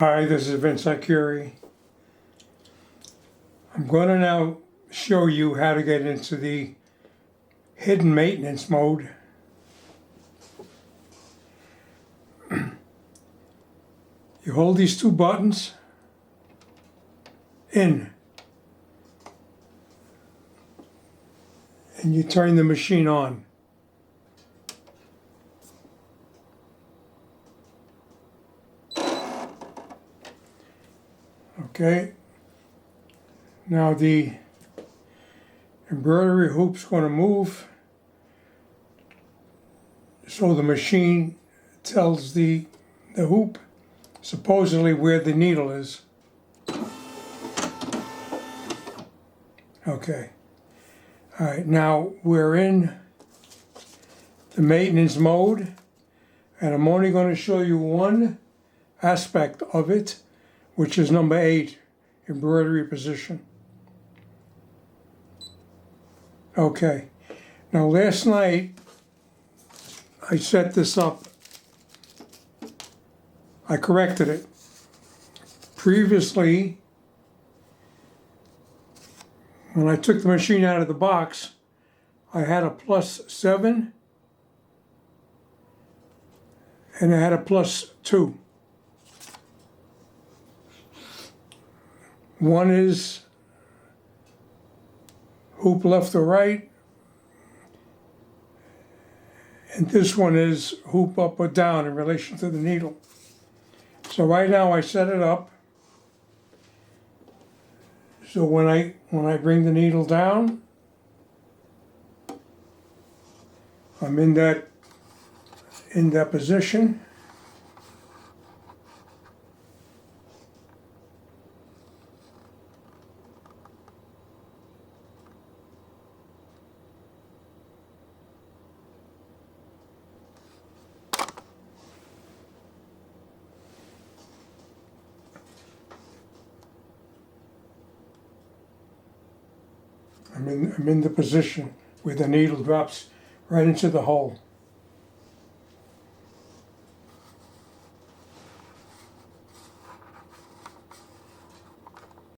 Hi, this is Vince Curie. I'm going to now show you how to get into the hidden maintenance mode. You hold these two buttons in and you turn the machine on. Okay, now the embroidery hoop's going to move so the machine tells the hoop supposedly where the needle is. Okay, all right, now we're in the maintenance mode, and I'm only going to show you one aspect of it, which is number 8, embroidery position. Okay, now last night I set this up. I corrected it. Previously, when I took the machine out of the box, I had a +7 and I had a +2. One is hoop left or right, and this one is hoop up or down in relation to the needle. So right now I set it up so when I bring the needle down, I'm in that position. I'm in the position where the needle drops right into the hole.